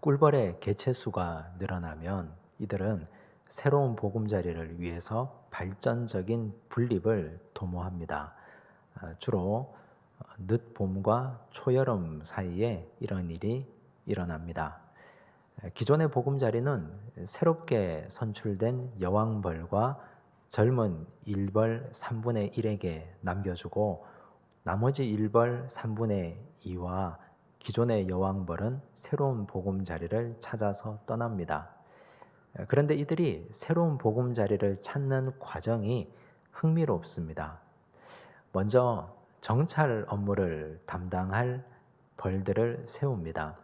꿀벌의 개체수가 늘어나면 이들은 새로운 보금자리를 위해서 발전적인 분립을 도모합니다. 주로 늦봄과 초여름 사이에 이런 일이 일어납니다. 기존의 보금자리는 새롭게 선출된 여왕벌과 젊은 일벌 3분의 1에게 남겨주고 나머지 일벌 3분의 2와 기존의 여왕벌은 새로운 보금자리를 찾아서 떠납니다. 그런데 이들이 새로운 보금자리를 찾는 과정이 흥미롭습니다. 먼저 정찰 업무를 담당할 벌들을 세웁니다.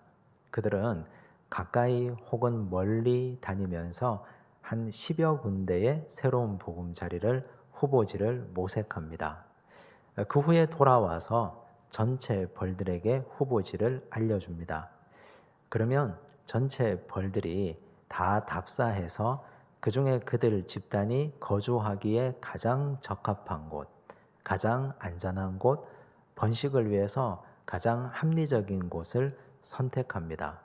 그들은 가까이 혹은 멀리 다니면서 한 10여 군데의 새로운 보금자리를 후보지를 모색합니다. 그 후에 돌아와서 전체 벌들에게 후보지를 알려줍니다. 그러면 전체 벌들이 다 답사해서 그 중에 그들 집단이 거주하기에 가장 적합한 곳, 가장 안전한 곳, 번식을 위해서 가장 합리적인 곳을 선택합니다.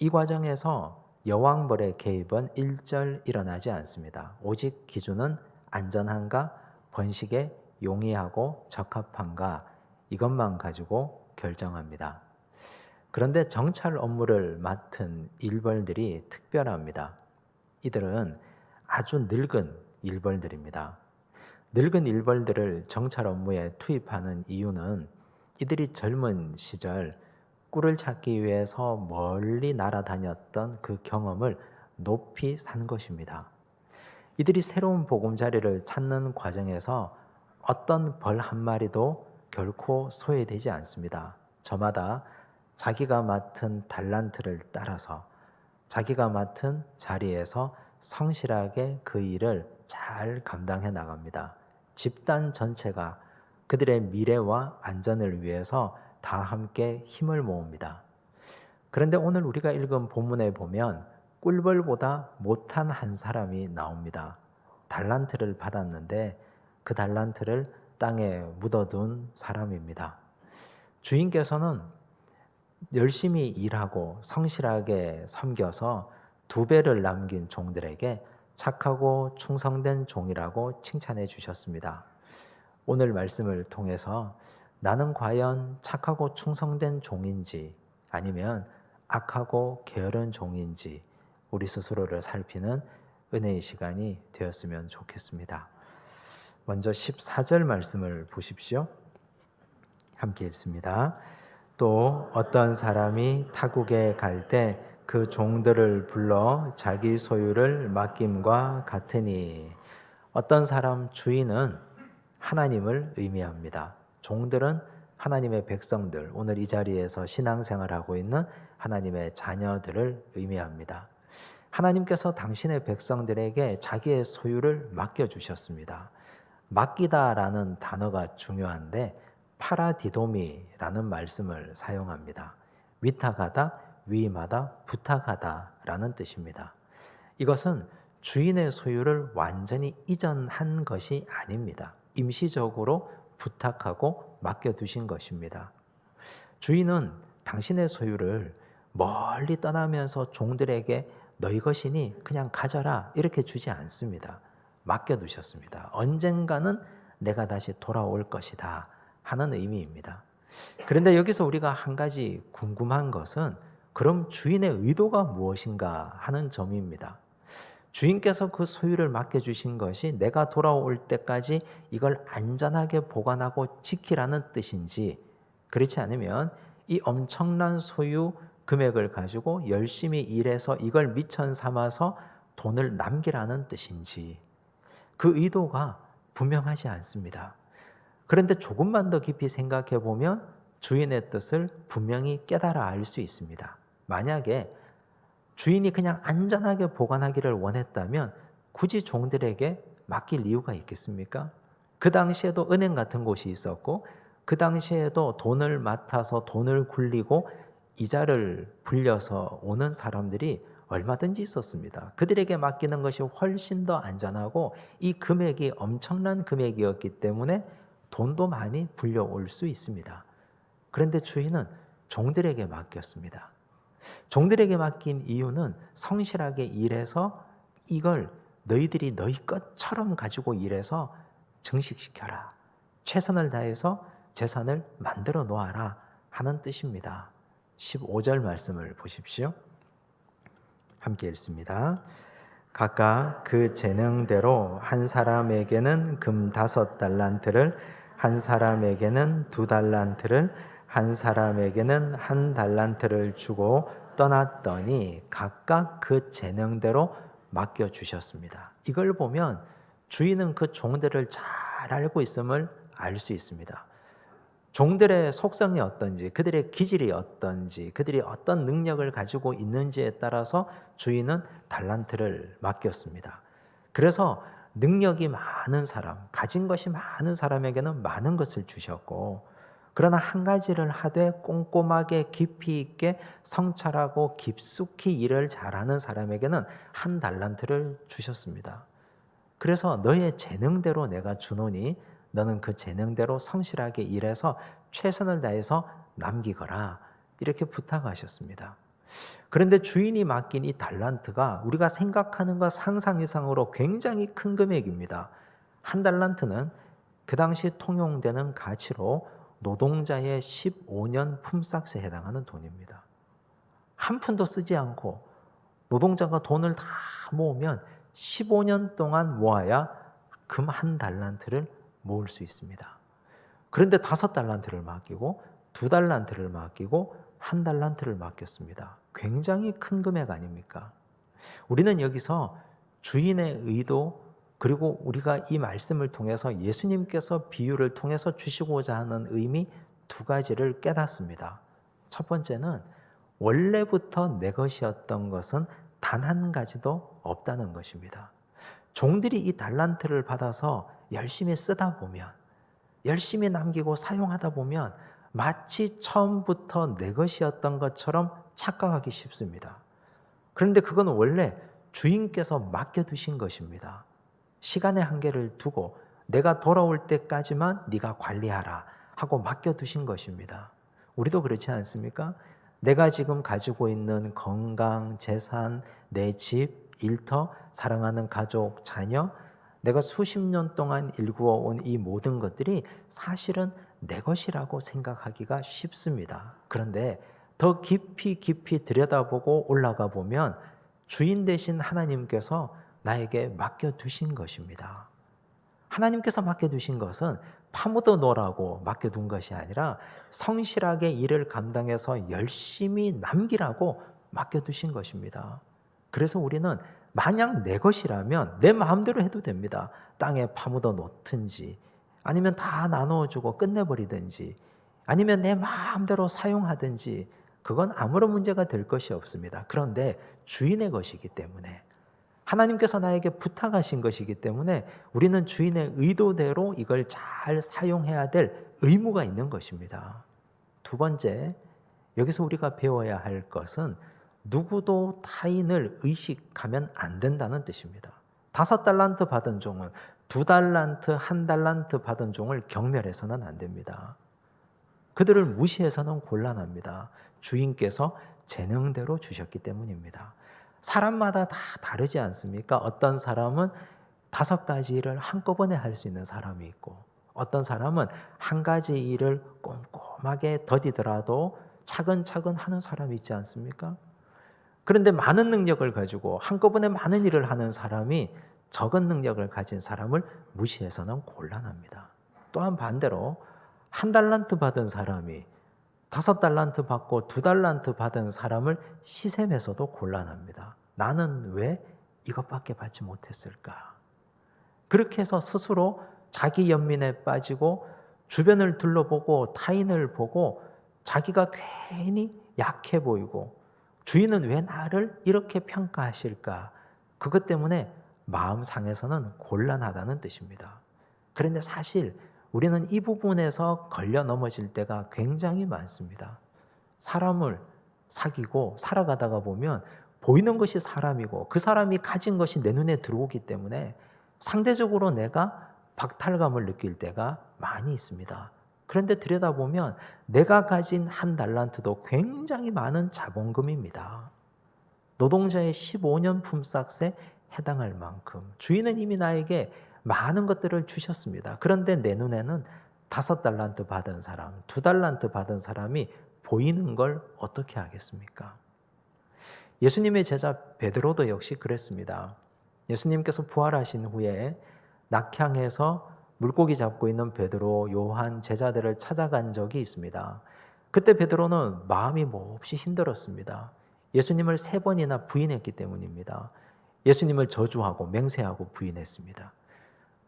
이 과정에서 여왕벌의 개입은 일절 일어나지 않습니다. 오직 기준은 안전한가, 번식에 용이하고 적합한가 이것만 가지고 결정합니다. 그런데 정찰 업무를 맡은 일벌들이 특별합니다. 이들은 아주 늙은 일벌들입니다. 늙은 일벌들을 정찰 업무에 투입하는 이유는 이들이 젊은 시절 꿀을 찾기 위해서 멀리 날아다녔던 그 경험을 높이 산 것입니다. 이들이 새로운 보금자리를 찾는 과정에서 어떤 벌 한 마리도 결코 소외되지 않습니다. 저마다 자기가 맡은 달란트를 따라서 자기가 맡은 자리에서 성실하게 그 일을 잘 감당해 나갑니다. 집단 전체가 그들의 미래와 안전을 위해서 다 함께 힘을 모읍니다. 그런데 오늘 우리가 읽은 본문에 보면 꿀벌보다 못한 한 사람이 나옵니다. 달란트를 받았는데 그 달란트를 땅에 묻어둔 사람입니다. 주인께서는 열심히 일하고 성실하게 섬겨서 2배를 남긴 종들에게 착하고 충성된 종이라고 칭찬해 주셨습니다. 오늘 말씀을 통해서 나는 과연 착하고 충성된 종인지 아니면 악하고 게으른 종인지 우리 스스로를 살피는 은혜의 시간이 되었으면 좋겠습니다. 먼저 14절 말씀을 보십시오. 함께 읽습니다. 또 어떤 사람이 타국에 갈 때 그 종들을 불러 자기 소유를 맡김과 같으니 어떤 사람 주인은 하나님을 의미합니다. 종들은 하나님의 백성들, 오늘 이 자리에서 신앙생활하고 있는 하나님의 자녀들을 의미합니다. 하나님께서 당신의 백성들에게 자기의 소유를 맡겨주셨습니다. 맡기다라는 단어가 중요한데 파라디도미라는 말씀을 사용합니다. 위탁하다, 위임하다, 부탁하다라는 뜻입니다. 이것은 주인의 소유를 완전히 이전한 것이 아닙니다. 임시적으로 부탁하고 맡겨두신 것입니다. 주인은 당신의 소유를 멀리 떠나면서 종들에게 너희 것이니 그냥 가져라 이렇게 주지 않습니다. 맡겨두셨습니다. 언젠가는 내가 다시 돌아올 것이다 하는 의미입니다. 그런데 여기서 우리가 한 가지 궁금한 것은 그럼 주인의 의도가 무엇인가 하는 점입니다. 주인께서 그 소유를 맡겨주신 것이 내가 돌아올 때까지 이걸 안전하게 보관하고 지키라는 뜻인지 그렇지 않으면 이 엄청난 소유 금액을 가지고 열심히 일해서 이걸 미천 삼아서 돈을 남기라는 뜻인지 그 의도가 분명하지 않습니다. 그런데 조금만 더 깊이 생각해 보면 주인의 뜻을 분명히 깨달아 알 수 있습니다. 만약에 주인이 그냥 안전하게 보관하기를 원했다면 굳이 종들에게 맡길 이유가 있겠습니까? 그 당시에도 은행 같은 곳이 있었고 그 당시에도 돈을 맡아서 돈을 굴리고 이자를 불려서 오는 사람들이 얼마든지 있었습니다. 그들에게 맡기는 것이 훨씬 더 안전하고 이 금액이 엄청난 금액이었기 때문에 돈도 많이 불려올 수 있습니다. 그런데 주인은 종들에게 맡겼습니다. 종들에게 맡긴 이유는 성실하게 일해서 이걸 너희들이 너희 것처럼 가지고 일해서 증식시켜라. 최선을 다해서 재산을 만들어 놓아라 하는 뜻입니다. 15절 말씀을 보십시오. 함께 읽습니다. 각각 그 재능대로 한 사람에게는 금 5달란트를, 한 사람에게는 2달란트를, 한 사람에게는 1달란트를 주고 떠났더니 각각 그 재능대로 맡겨주셨습니다. 이걸 보면 주인은 그 종들을 잘 알고 있음을 알 수 있습니다. 종들의 속성이 어떤지, 그들의 기질이 어떤지, 그들이 어떤 능력을 가지고 있는지에 따라서 주인은 달란트를 맡겼습니다. 그래서 능력이 많은 사람, 가진 것이 많은 사람에게는 많은 것을 주셨고, 그러나 한 가지를 하되 꼼꼼하게 깊이 있게 성찰하고 깊숙이 일을 잘하는 사람에게는 1달란트를 주셨습니다. 그래서 너의 재능대로 내가 주노니 너는 그 재능대로 성실하게 일해서 최선을 다해서 남기거라, 이렇게 부탁하셨습니다. 그런데 주인이 맡긴 이 달란트가 우리가 생각하는 것 상상 이상으로 굉장히 큰 금액입니다. 1달란트는 그 당시 통용되는 가치로 노동자의 15년 품삯에 해당하는 돈입니다. 한 푼도 쓰지 않고 노동자가 돈을 다 모으면 15년 동안 모아야 금 1달란트를 모을 수 있습니다. 그런데 5달란트를 맡기고 2달란트를 맡기고 1달란트를 맡겼습니다. 굉장히 큰 금액 아닙니까? 우리는 여기서 주인의 의도, 그리고 우리가 이 말씀을 통해서 예수님께서 비유를 통해서 주시고자 하는 의미 2가지를 깨닫습니다. 첫 번째는 원래부터 내 것이었던 것은 단 한 가지도 없다는 것입니다. 종들이 이 달란트를 받아서 열심히 쓰다 보면, 열심히 남기고 사용하다 보면 마치 처음부터 내 것이었던 것처럼 착각하기 쉽습니다. 그런데 그건 원래 주인께서 맡겨두신 것입니다. 시간의 한계를 두고 내가 돌아올 때까지만 네가 관리하라 하고 맡겨두신 것입니다. 우리도 그렇지 않습니까? 내가 지금 가지고 있는 건강, 재산, 내 집, 일터, 사랑하는 가족, 자녀, 내가 수십 년 동안 일구어온 이 모든 것들이 사실은 내 것이라고 생각하기가 쉽습니다. 그런데 더 깊이 들여다보고 올라가 보면 주인 되신 하나님께서 나에게 맡겨두신 것입니다. 하나님께서 맡겨두신 것은 파묻어 놓으라고 맡겨둔 것이 아니라 성실하게 일을 감당해서 열심히 남기라고 맡겨두신 것입니다. 그래서 우리는 만약 내 것이라면 내 마음대로 해도 됩니다. 땅에 파묻어 놓든지, 아니면 다 나누어주고 끝내버리든지, 아니면 내 마음대로 사용하든지, 그건 아무런 문제가 될 것이 없습니다. 그런데 주인의 것이기 때문에, 하나님께서 나에게 부탁하신 것이기 때문에 우리는 주인의 의도대로 이걸 잘 사용해야 될 의무가 있는 것입니다. 2번째, 여기서 우리가 배워야 할 것은 누구도 타인을 의식하면 안 된다는 뜻입니다. 5달란트 받은 종은 2달란트, 1달란트 받은 종을 경멸해서는 안 됩니다. 그들을 무시해서는 곤란합니다. 주인께서 재능대로 주셨기 때문입니다. 사람마다 다 다르지 않습니까? 어떤 사람은 5가지 일을 한꺼번에 할 수 있는 사람이 있고, 어떤 사람은 한 가지 일을 꼼꼼하게 더디더라도 차근차근 하는 사람이 있지 않습니까? 그런데 많은 능력을 가지고 한꺼번에 많은 일을 하는 사람이 적은 능력을 가진 사람을 무시해서는 곤란합니다. 또한 반대로 1달란트 받은 사람이 5달란트 받고 2달란트 받은 사람을 시샘해서도 곤란합니다. 나는 왜 이것밖에 받지 못했을까? 그렇게 해서 스스로 자기 연민에 빠지고 주변을 둘러보고 타인을 보고 자기가 괜히 약해 보이고, 주인은 왜 나를 이렇게 평가하실까? 그것 때문에 마음 상해서는 곤란하다는 뜻입니다. 그런데 사실 우리는 이 부분에서 걸려 넘어질 때가 굉장히 많습니다. 사람을 사귀고 살아가다가 보면 보이는 것이 사람이고 그 사람이 가진 것이 내 눈에 들어오기 때문에 상대적으로 내가 박탈감을 느낄 때가 많이 있습니다. 그런데 들여다보면 내가 가진 한 달란트도 굉장히 많은 자본금입니다. 노동자의 15년 품삯에 해당할 만큼 주인은 이미 나에게 많은 것들을 주셨습니다. 그런데 내 눈에는 5달란트 받은 사람, 2달란트 받은 사람이 보이는 걸 어떻게 하겠습니까? 예수님의 제자 베드로도 역시 그랬습니다. 예수님께서 부활하신 후에 낙향에서 물고기 잡고 있는 베드로, 요한, 제자들을 찾아간 적이 있습니다. 그때 베드로는 마음이 몹시 힘들었습니다. 예수님을 3번이나 부인했기 때문입니다. 예수님을 저주하고 맹세하고 부인했습니다.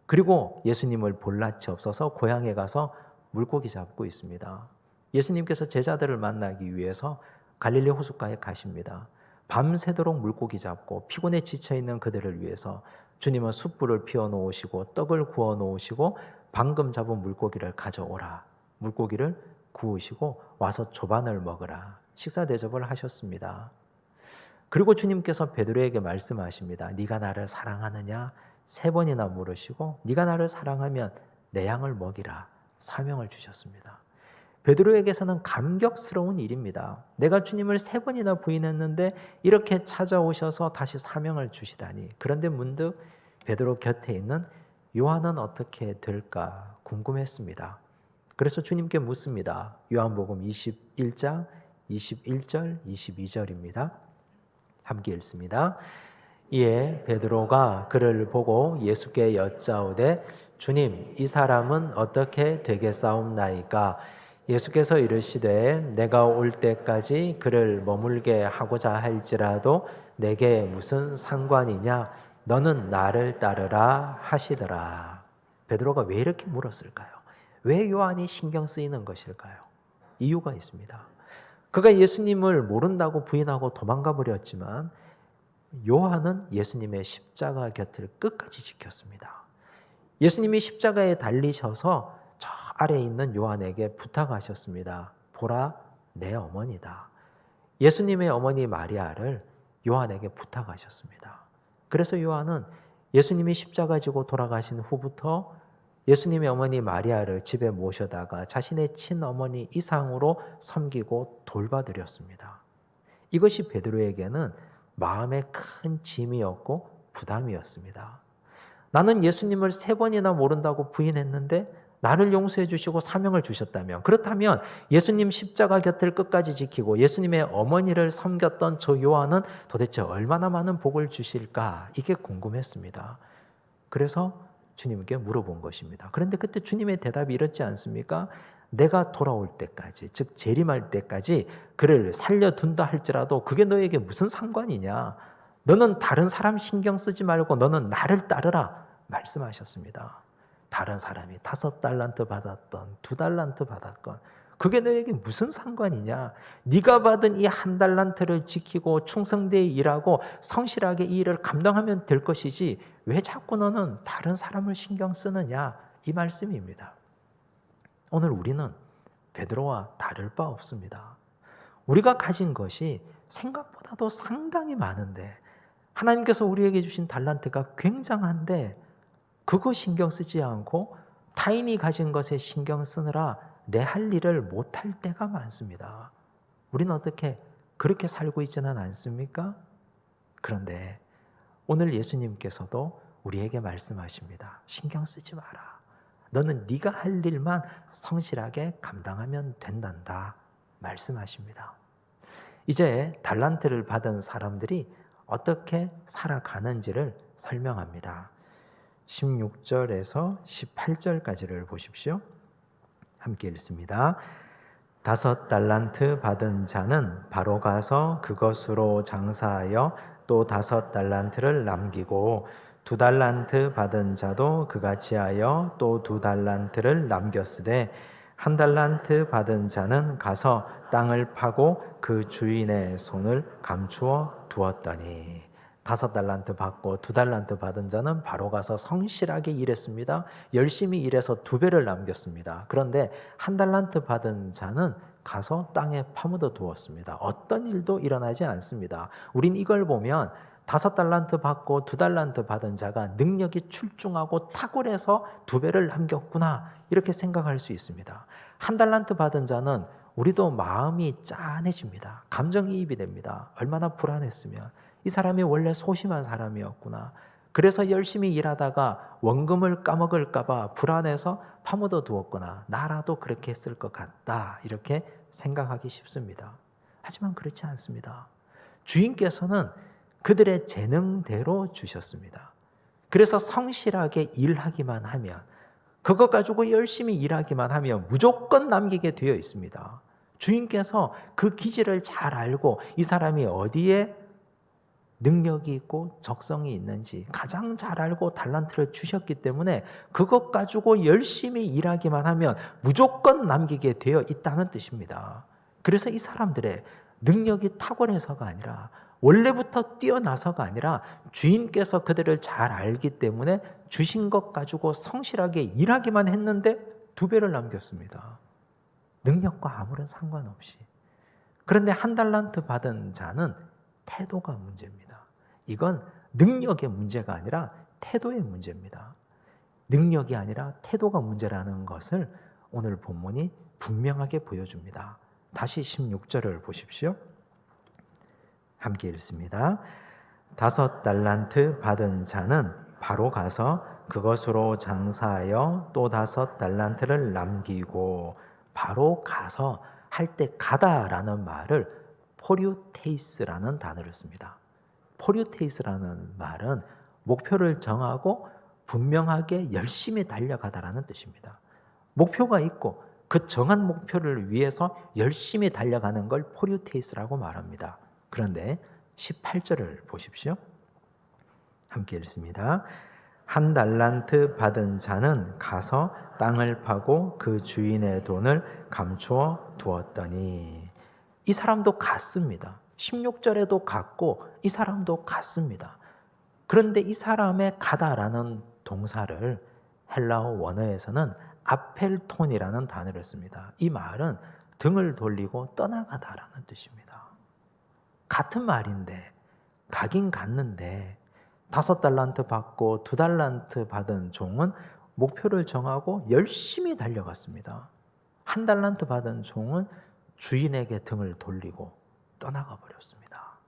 그리고 예수님을 볼 낯이 없어서 고향에 가서 물고기 잡고 있습니다. 예수님께서 제자들을 만나기 위해서 갈릴리 호숫가에 가십니다. 밤새도록 물고기 잡고 피곤에 지쳐있는 그들을 위해서 주님은 숯불을 피워 놓으시고 떡을 구워 놓으시고 방금 잡은 물고기를 가져오라. 물고기를 구우시고 와서 조반을 먹으라. 식사 대접을 하셨습니다. 그리고 주님께서 베드로에게 말씀하십니다. 네가 나를 사랑하느냐? 3번이나 물으시고 네가 나를 사랑하면 내 양을 먹이라. 사명을 주셨습니다. 베드로에게서는 감격스러운 일입니다. 내가 주님을 3번이나 부인했는데 이렇게 찾아오셔서 다시 사명을 주시다니. 그런데 문득 베드로 곁에 있는 요한은 어떻게 될까 궁금했습니다. 그래서 주님께 묻습니다. 요한복음 21장 21절 22절입니다. 함께 읽습니다. 이에 베드로가 그를 보고 예수께 여짜오되 주님, 이 사람은 어떻게 되겠사옵나이까? 예수께서 이르시되 내가 올 때까지 그를 머물게 하고자 할지라도 내게 무슨 상관이냐? 너는 나를 따르라 하시더라. 베드로가 왜 이렇게 물었을까요? 왜 요한이 신경 쓰이는 것일까요? 이유가 있습니다. 그가 예수님을 모른다고 부인하고 도망가 버렸지만 요한은 예수님의 십자가 곁을 끝까지 지켰습니다. 예수님이 십자가에 달리셔서 저 아래에 있는 요한에게 부탁하셨습니다. 보라, 내 어머니다. 예수님의 어머니 마리아를 요한에게 부탁하셨습니다. 그래서 요한은 예수님이 십자가 지고 돌아가신 후부터 예수님의 어머니 마리아를 집에 모셔다가 자신의 친어머니 이상으로 섬기고 돌봐드렸습니다. 이것이 베드로에게는 마음의 큰 짐이었고 부담이었습니다. 나는 예수님을 3번이나 모른다고 부인했는데 나를 용서해 주시고 사명을 주셨다면, 그렇다면 예수님 십자가 곁을 끝까지 지키고 예수님의 어머니를 섬겼던 저 요한은 도대체 얼마나 많은 복을 주실까? 이게 궁금했습니다. 그래서 주님께 물어본 것입니다. 그런데 그때 주님의 대답이 이렇지 않습니까? 내가 돌아올 때까지, 즉 재림할 때까지 그를 살려둔다 할지라도 그게 너에게 무슨 상관이냐? 너는 다른 사람 신경 쓰지 말고 너는 나를 따르라 말씀하셨습니다. 다른 사람이 5달란트 받았던 2달란트 받았건 그게 너에게 무슨 상관이냐? 네가 받은 이 1달란트를 지키고 충성되이 일하고 성실하게 이 일을 감당하면 될 것이지 왜 자꾸 너는 다른 사람을 신경 쓰느냐? 이 말씀입니다. 오늘 우리는 베드로와 다를 바 없습니다. 우리가 가진 것이 생각보다도 상당히 많은데 하나님께서 우리에게 주신 달란트가 굉장한데 그거 신경 쓰지 않고 타인이 가진 것에 신경 쓰느라 내 할 일을 못할 때가 많습니다. 우리는 어떻게 그렇게 살고 있지는 않습니까? 그런데 오늘 예수님께서도 우리에게 말씀하십니다. 신경 쓰지 마라. 너는 네가 할 일만 성실하게 감당하면 된단다 말씀하십니다. 이제 달란트를 받은 사람들이 어떻게 살아가는지를 설명합니다. 16절에서 18절까지를 보십시오. 함께 읽습니다. 5달란트 받은 자는 바로 가서 그것으로 장사하여 또 5달란트를 남기고 2달란트 받은 자도 그같이 하여 또 2달란트를 남겼으되 1달란트 받은 자는 가서 땅을 파고 그 주인의 손을 감추어 두었더니 5달란트 받고 2달란트 받은 자는 바로 가서 성실하게 일했습니다. 열심히 일해서 2배를 남겼습니다. 그런데 1달란트 받은 자는 가서 땅에 파묻어 두었습니다. 어떤 일도 일어나지 않습니다. 우린 이걸 보면 5달란트 받고 2달란트 받은 자가 능력이 출중하고 탁월해서 2배를 남겼구나 이렇게 생각할 수 있습니다. 한 달란트 받은 자는 우리도 마음이 짠해집니다. 감정이입이 됩니다. 얼마나 불안했으면. 이 사람이 원래 소심한 사람이었구나. 그래서 열심히 일하다가 원금을 까먹을까 봐 불안해서 파묻어 두었구나. 나라도 그렇게 했을 것 같다. 이렇게 생각하기 쉽습니다. 하지만 그렇지 않습니다. 주인께서는 그들의 재능대로 주셨습니다. 그래서 성실하게 일하기만 하면, 그것 가지고 열심히 일하기만 하면 무조건 남기게 되어 있습니다. 주인께서 그 기질을 잘 알고 이 사람이 어디에 능력이 있고 적성이 있는지 가장 잘 알고 달란트를 주셨기 때문에 그것 가지고 열심히 일하기만 하면 무조건 남기게 되어 있다는 뜻입니다. 그래서 이 사람들의 능력이 탁월해서가 아니라, 원래부터 뛰어나서가 아니라 주인께서 그들을 잘 알기 때문에 주신 것 가지고 성실하게 일하기만 했는데 2배를 남겼습니다. 능력과 아무런 상관없이. 그런데 한 달란트 받은 자는 태도가 문제입니다. 이건 능력의 문제가 아니라 태도의 문제입니다. 능력이 아니라 태도가 문제라는 것을 오늘 본문이 분명하게 보여줍니다. 다시 16절을 보십시오. 함께 읽습니다. 5달란트 받은 자는 바로 가서 그것으로 장사하여 또 5달란트를 남기고, 바로 가서 할 때 가다라는 말을 포류테이스라는 단어를 씁니다. 포류테이스라는 말은 목표를 정하고 분명하게 열심히 달려가다라는 뜻입니다. 목표가 있고 그 정한 목표를 위해서 열심히 달려가는 걸 포류테이스라고 말합니다. 그런데 18절을 보십시오. 함께 읽습니다. 1달란트 받은 자는 가서 땅을 파고 그 주인의 돈을 감추어 두었더니, 이 사람도 갔습니다. 16절에도 갔고 이 사람도 갔습니다. 그런데 이 사람의 가다라는 동사를 헬라어 원어에서는 아펠톤이라는 단어를 씁니다. 이 말은 등을 돌리고 떠나가다라는 뜻입니다. 같은 말인데, 가긴 갔는데 5달란트 받고 2달란트 받은 종은 목표를 정하고 열심히 달려갔습니다. 1달란트 받은 종은 주인에게 등을 돌리고 떠나가 버렸습니다.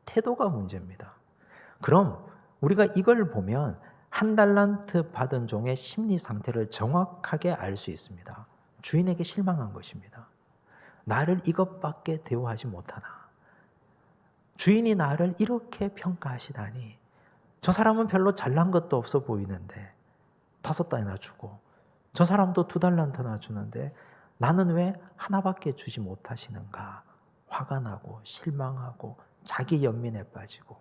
태도가 문제입니다. 그럼 우리가 이걸 보면 1달란트 받은 종의 심리 상태를 정확하게 알 수 있습니다. 주인에게 실망한 것입니다. 나를 이것밖에 대우하지 못하나, 주인이 나를 이렇게 평가하시다니, 저 사람은 별로 잘난 것도 없어 보이는데 5달이나 주고, 저 사람도 2달란트나 주는데 나는 왜 하나밖에 주지 못하시는가. 화가 나고 실망하고 자기 연민에 빠지고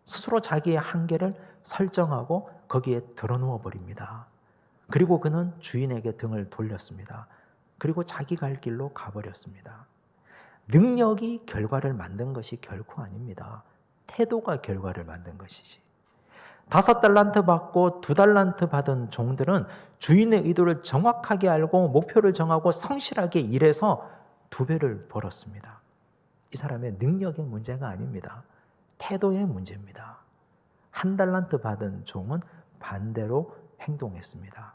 스스로 자기의 한계를 설정하고 거기에 드러누워 버립니다. 그리고 그는 주인에게 등을 돌렸습니다. 그리고 자기 갈 길로 가버렸습니다. 능력이 결과를 만든 것이 결코 아닙니다. 태도가 결과를 만든 것이지. 5달란트 받고 2달란트 받은 종들은 주인의 의도를 정확하게 알고 목표를 정하고 성실하게 일해서 2배를 벌었습니다. 이 사람의 능력의 문제가 아닙니다. 태도의 문제입니다. 1달란트 받은 종은 반대로 행동했습니다.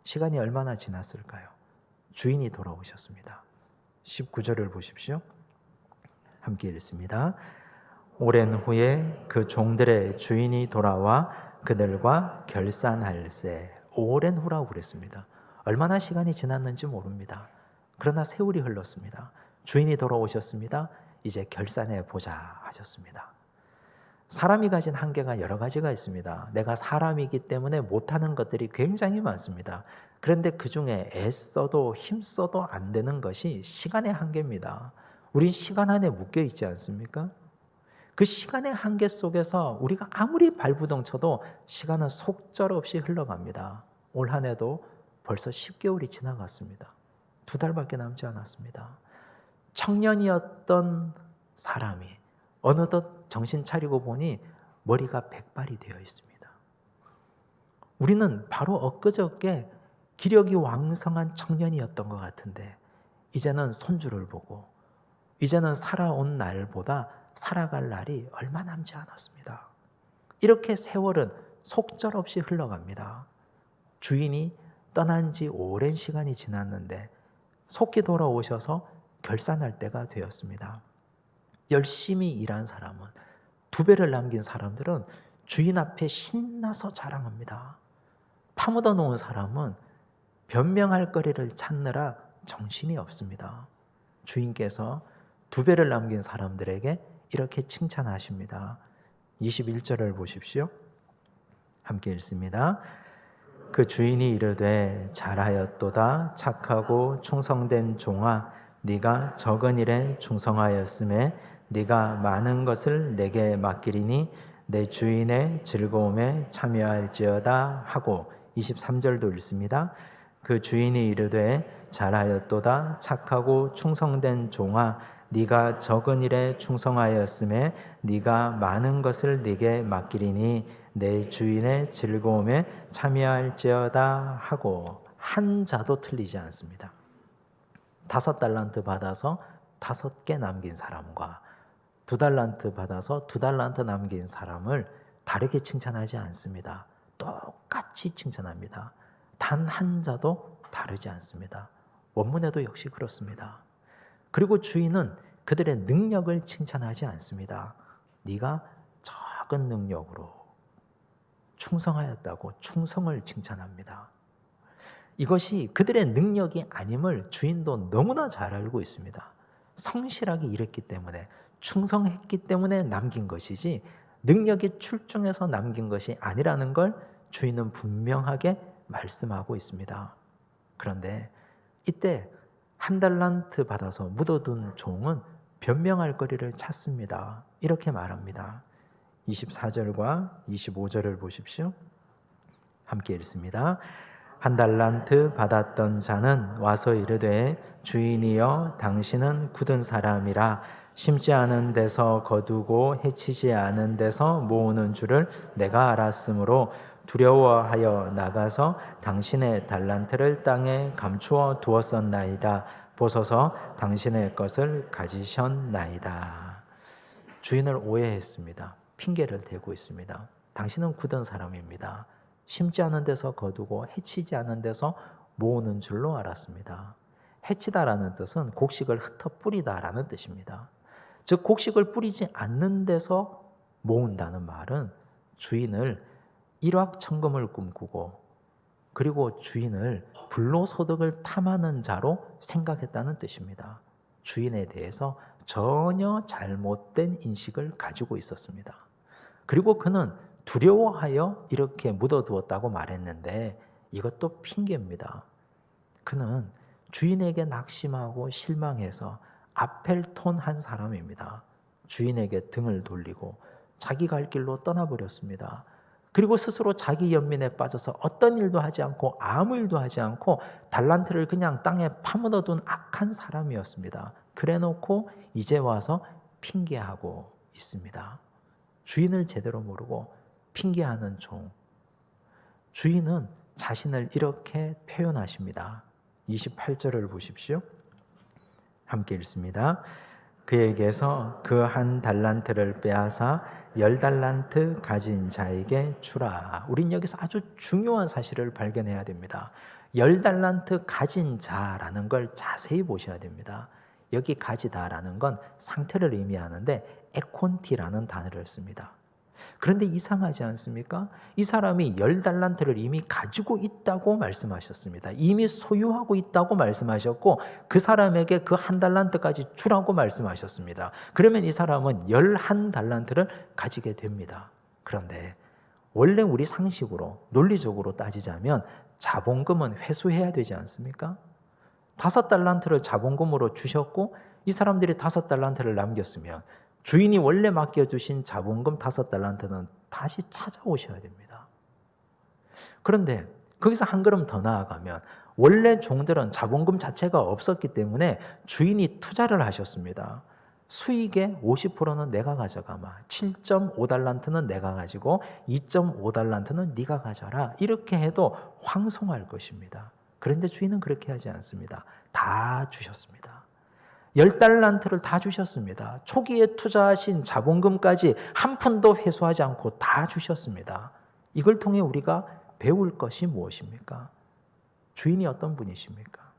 시간이 얼마나 지났을까요? 주인이 돌아오셨습니다. 19절을 보십시오. 함께 읽습니다. 오랜 후에 그 종들의 주인이 돌아와 그들과 결산할세. 오랜 후라고 그랬습니다. 얼마나 시간이 지났는지 모릅니다. 그러나 세월이 흘렀습니다. 주인이 돌아오셨습니다. 이제 결산해 보자 하셨습니다. 사람이 가진 한계가 여러 가지가 있습니다. 내가 사람이기 때문에 못하는 것들이 굉장히 많습니다. 그런데 그 중에 애써도 힘써도 안 되는 것이 시간의 한계입니다. 우린 시간 안에 묶여 있지 않습니까? 그 시간의 한계 속에서 우리가 아무리 발부동 쳐도 시간은 속절없이 흘러갑니다. 올 한 해도 벌써 10개월이 지나갔습니다. 2달밖에 남지 않았습니다. 청년이었던 사람이 어느덧 정신 차리고 보니 머리가 백발이 되어 있습니다. 우리는 바로 엊그저께 기력이 왕성한 청년이었던 것 같은데 이제는 손주를 보고 이제는 살아온 날보다 살아갈 날이 얼마 남지 않았습니다. 이렇게 세월은 속절없이 흘러갑니다. 주인이 떠난 지 오랜 시간이 지났는데 속히 돌아오셔서 결산할 때가 되었습니다. 열심히 일한 사람은, 2배를 남긴 사람들은 주인 앞에 신나서 자랑합니다. 파묻어 놓은 사람은 변명할 거리를 찾느라 정신이 없습니다. 주인께서 2배를 남긴 사람들에게 이렇게 칭찬하십니다. 21절을 보십시오. 함께 읽습니다. 그 주인이 이르되 잘하였도다 착하고 충성된 종아, 네가 적은 일에 충성하였음에 네가 많은 것을 내게 맡기리니 내 주인의 즐거움에 참여할지어다 하고 23절도 읽습니다. 그 주인이 이르되 잘하였도다 착하고 충성된 종아, 네가 적은 일에 충성하였음에 네가 많은 것을 네게 맡기리니 내 주인의 즐거움에 참여할지어다 하고, 한 자도 틀리지 않습니다. 5달란트 받아서 5개 남긴 사람과 2달란트 받아서 2달란트 남긴 사람을 다르게 칭찬하지 않습니다. 똑같이 칭찬합니다. 단 한 자도 다르지 않습니다. 원문에도 역시 그렇습니다. 그리고 주인은 그들의 능력을 칭찬하지 않습니다. 네가 작은 능력으로 충성하였다고 충성을 칭찬합니다. 이것이 그들의 능력이 아님을 주인도 너무나 잘 알고 있습니다. 성실하게 일했기 때문에, 충성했기 때문에 남긴 것이지 능력이 출중해서 남긴 것이 아니라는 걸 주인은 분명하게 말씀하고 있습니다. 그런데 이때 1달란트 받아서 묻어둔 종은 변명할 거리를 찾습니다. 이렇게 말합니다. 24절과 25절을 보십시오. 함께 읽습니다. 1달란트 받았던 자는 와서 이르되 주인이여 당신은 굳은 사람이라 심지 않은 데서 거두고 해치지 않은 데서 모으는 줄을 내가 알았으므로 두려워하여 나가서 당신의 달란트를 땅에 감추어 두었었나이다. 보소서 당신의 것을 가지셨나이다. 주인을 오해했습니다. 핑계를 대고 있습니다. 당신은 굳은 사람입니다. 심지 않은 데서 거두고 해치지 않은 데서 모으는 줄로 알았습니다. 해치다라는 뜻은 곡식을 흩어 뿌리다라는 뜻입니다. 즉 곡식을 뿌리지 않는 데서 모은다는 말은 주인을 일확천금을 꿈꾸고, 그리고 주인을 불로소득을 탐하는 자로 생각했다는 뜻입니다. 주인에 대해서 전혀 잘못된 인식을 가지고 있었습니다. 그리고 그는 두려워하여 이렇게 묻어두었다고 말했는데 이것도 핑계입니다. 그는 주인에게 낙심하고 실망해서 아펠톤한 사람입니다. 주인에게 등을 돌리고 자기 갈 길로 떠나버렸습니다. 그리고 스스로 자기 연민에 빠져서 어떤 일도 하지 않고 아무 일도 하지 않고 달란트를 그냥 땅에 파묻어둔 악한 사람이었습니다. 그래놓고 이제 와서 핑계하고 있습니다. 주인을 제대로 모르고 핑계하는 종. 주인은 자신을 이렇게 표현하십니다. 28절을 보십시오. 함께 읽습니다. 그에게서 그 1달란트를 빼앗아 10달란트 가진 자에게 주라. 우린 여기서 아주 중요한 사실을 발견해야 됩니다. 10달란트 가진 자라는 걸 자세히 보셔야 됩니다. 여기 가지다라는 건 상태를 의미하는데 에콘티라는 단어를 씁니다. 그런데 이상하지 않습니까? 이 사람이 10달란트를 이미 가지고 있다고 말씀하셨습니다. 이미 소유하고 있다고 말씀하셨고 그 사람에게 그 1달란트까지 주라고 말씀하셨습니다. 그러면 이 사람은 11달란트를 가지게 됩니다. 그런데 원래 우리 상식으로 논리적으로 따지자면 자본금은 회수해야 되지 않습니까? 5달란트를 자본금으로 주셨고 이 사람들이 5달란트를 남겼으면 주인이 원래 맡겨주신 자본금 5달란트는 다시 찾아오셔야 됩니다. 그런데 거기서 한 걸음 더 나아가면 원래 종들은 자본금 자체가 없었기 때문에 주인이 투자를 하셨습니다. 수익의 50%는 내가 가져가마, 7.5달란트는 내가 가지고 2.5달란트는 네가 가져라, 이렇게 해도 황송할 것입니다. 그런데 주인은 그렇게 하지 않습니다. 다 주셨습니다. 10달란트를 다 주셨습니다. 초기에 투자하신 자본금까지 한 푼도 회수하지 않고 다 주셨습니다. 이걸 통해 우리가 배울 것이 무엇입니까? 주인이 어떤 분이십니까?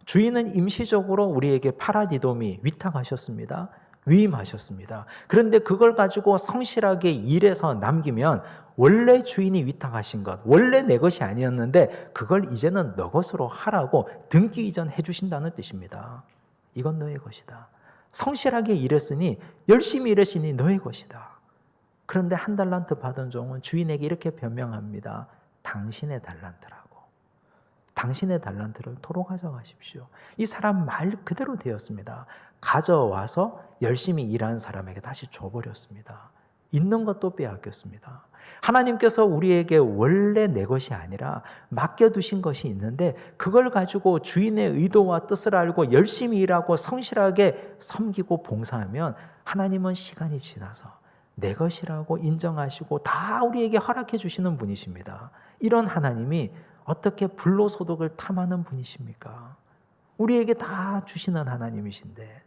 주인은 임시적으로 우리에게 파라디도미 위탁하셨습니다. 위임하셨습니다. 그런데 그걸 가지고 성실하게 일해서 남기면 원래 주인이 위탁하신 것, 원래 내 것이 아니었는데 그걸 이제는 너 것으로 하라고 등기 이전해 주신다는 뜻입니다. 이건 너의 것이다. 성실하게 일했으니 열심히 일했으니 너의 것이다. 그런데 한 달란트 받은 종은 주인에게 이렇게 변명합니다. 당신의 달란트라고. 당신의 달란트를 도로 가져가십시오. 이 사람 말 그대로 되었습니다. 가져와서 열심히 일한 사람에게 다시 줘버렸습니다. 있는 것도 빼앗겼습니다. 하나님께서 우리에게 원래 내 것이 아니라 맡겨두신 것이 있는데 그걸 가지고 주인의 의도와 뜻을 알고 열심히 일하고 성실하게 섬기고 봉사하면 하나님은 시간이 지나서 내 것이라고 인정하시고 다 우리에게 허락해 주시는 분이십니다. 이런 하나님이 어떻게 불로소득을 탐하는 분이십니까? 우리에게 다 주시는 하나님이신데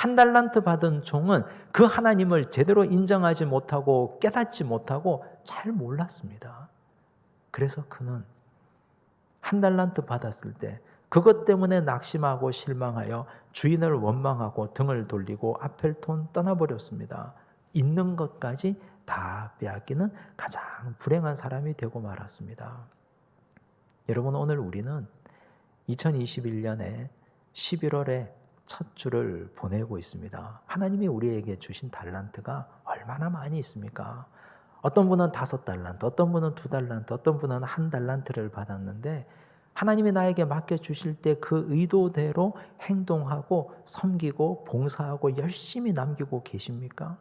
한 달란트 받은 종은 그 하나님을 제대로 인정하지 못하고 깨닫지 못하고 잘 몰랐습니다. 그래서 그는 한 달란트 받았을 때 그것 때문에 낙심하고 실망하여 주인을 원망하고 등을 돌리고 아펠톤 떠나버렸습니다. 있는 것까지 다 빼앗기는 가장 불행한 사람이 되고 말았습니다. 여러분, 오늘 우리는 2021년에 11월에 첫 주를 보내고 있습니다. 하나님이 우리에게 주신 달란트가 얼마나 많이 있습니까? 어떤 분은 5달란트, 어떤 분은 2달란트, 어떤 분은 1달란트를 받았는데 하나님이 나에게 맡겨주실 때 그 의도대로 행동하고 섬기고 봉사하고 열심히 남기고 계십니까?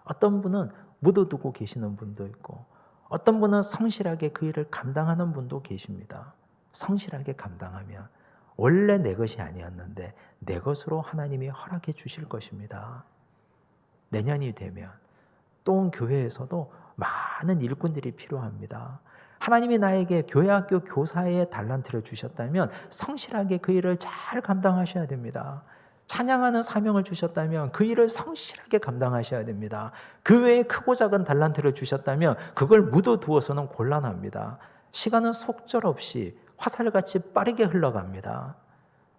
어떤 분은 묻어두고 계시는 분도 있고 어떤 분은 성실하게 그 일을 감당하는 분도 계십니다. 성실하게 감당하면 원래 내 것이 아니었는데 내 것으로 하나님이 허락해 주실 것입니다. 내년이 되면 또 교회에서도 많은 일꾼들이 필요합니다. 하나님이 나에게 교회학교 교사의 달란트를 주셨다면 성실하게 그 일을 잘 감당하셔야 됩니다. 찬양하는 사명을 주셨다면 그 일을 성실하게 감당하셔야 됩니다. 그 외에 크고 작은 달란트를 주셨다면 그걸 묻어두어서는 곤란합니다. 시간은 속절없이 화살같이 빠르게 흘러갑니다.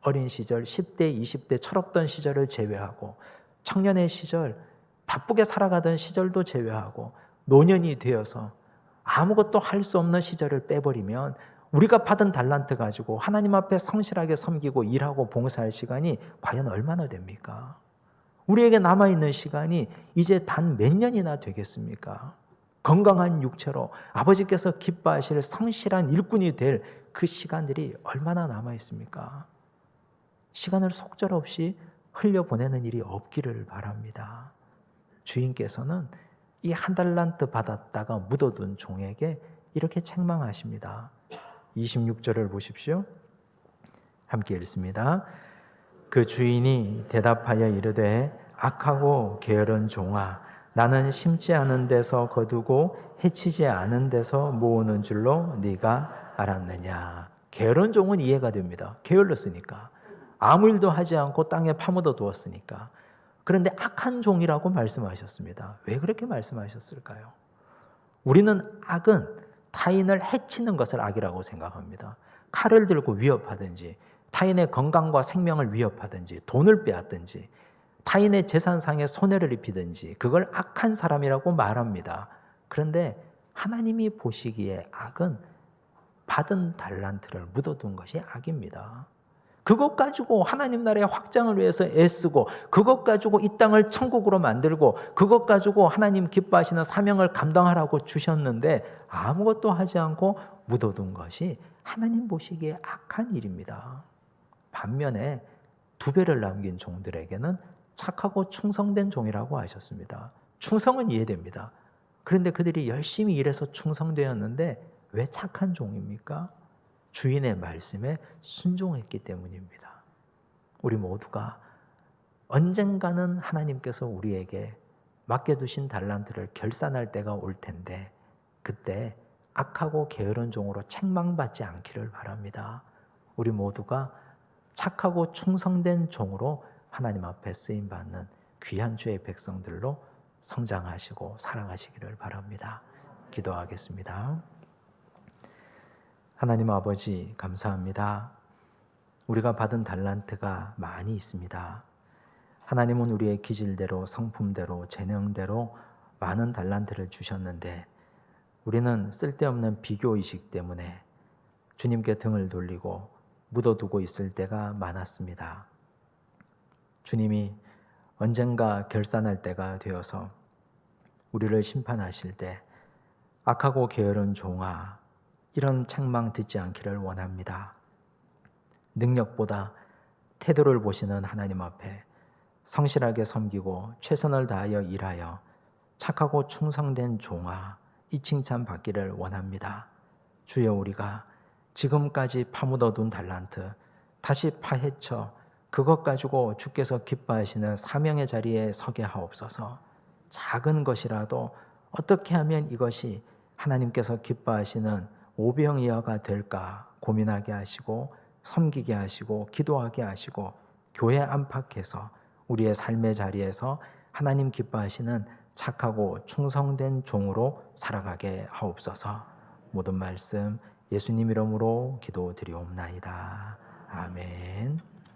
어린 시절 10대, 20대 철없던 시절을 제외하고 청년의 시절, 바쁘게 살아가던 시절도 제외하고 노년이 되어서 아무것도 할 수 없는 시절을 빼버리면 우리가 받은 달란트 가지고 하나님 앞에 성실하게 섬기고 일하고 봉사할 시간이 과연 얼마나 됩니까? 우리에게 남아있는 시간이 이제 단 몇 년이나 되겠습니까? 건강한 육체로 아버지께서 기뻐하실 성실한 일꾼이 될 그 시간들이 얼마나 남아있습니까? 시간을 속절없이 흘려보내는 일이 없기를 바랍니다. 주인께서는 이 1달란트 받았다가 묻어둔 종에게 이렇게 책망하십니다. 26절을 보십시오. 함께 읽습니다. 그 주인이 대답하여 이르되 악하고 게으른 종아, 나는 심지 않은 데서 거두고 해치지 않은 데서 모으는 줄로 네가 알았느냐. 게으른 종은 이해가 됩니다. 게을렀으니까. 아무 일도 하지 않고 땅에 파묻어 두었으니까. 그런데 악한 종이라고 말씀하셨습니다. 왜 그렇게 말씀하셨을까요? 우리는 악은 타인을 해치는 것을 악이라고 생각합니다. 칼을 들고 위협하든지 타인의 건강과 생명을 위협하든지 돈을 빼앗든지 타인의 재산상에 손해를 입히든지 그걸 악한 사람이라고 말합니다. 그런데 하나님이 보시기에 악은 받은 달란트를 묻어둔 것이 악입니다. 그것 가지고 하나님 나라의 확장을 위해서 애쓰고 그것 가지고 이 땅을 천국으로 만들고 그것 가지고 하나님 기뻐하시는 사명을 감당하라고 주셨는데 아무것도 하지 않고 묻어둔 것이 하나님 보시기에 악한 일입니다. 반면에 2배를 남긴 종들에게는 착하고 충성된 종이라고 하셨습니다. 충성은 이해됩니다. 그런데 그들이 열심히 일해서 충성되었는데 왜 착한 종입니까? 주인의 말씀에 순종했기 때문입니다. 우리 모두가 언젠가는 하나님께서 우리에게 맡겨두신 달란트를 결산할 때가 올 텐데 그때 악하고 게으른 종으로 책망받지 않기를 바랍니다. 우리 모두가 착하고 충성된 종으로 하나님 앞에 쓰임받는 귀한 주의 백성들로 성장하시고 살아가시기를 바랍니다. 기도하겠습니다. 하나님 아버지 감사합니다. 우리가 받은 달란트가 많이 있습니다. 하나님은 우리의 기질대로, 성품대로, 재능대로 많은 달란트를 주셨는데 우리는 쓸데없는 비교의식 때문에 주님께 등을 돌리고 묻어두고 있을 때가 많았습니다. 주님이 언젠가 결산할 때가 되어서 우리를 심판하실 때 악하고 게으른 종아, 이런 책망 듣지 않기를 원합니다. 능력보다 태도를 보시는 하나님 앞에 성실하게 섬기고 최선을 다하여 일하여 착하고 충성된 종아, 이 칭찬 받기를 원합니다. 주여, 우리가 지금까지 파묻어둔 달란트 다시 파헤쳐 그것 가지고 주께서 기뻐하시는 사명의 자리에 서게 하옵소서. 작은 것이라도 어떻게 하면 이것이 하나님께서 기뻐하시는 오병이어가 될까 고민하게 하시고 섬기게 하시고 기도하게 하시고 교회 안팎에서 우리의 삶의 자리에서 하나님 기뻐하시는 착하고 충성된 종으로 살아가게 하옵소서. 모든 말씀 예수님 이름으로 기도드리옵나이다. 아멘.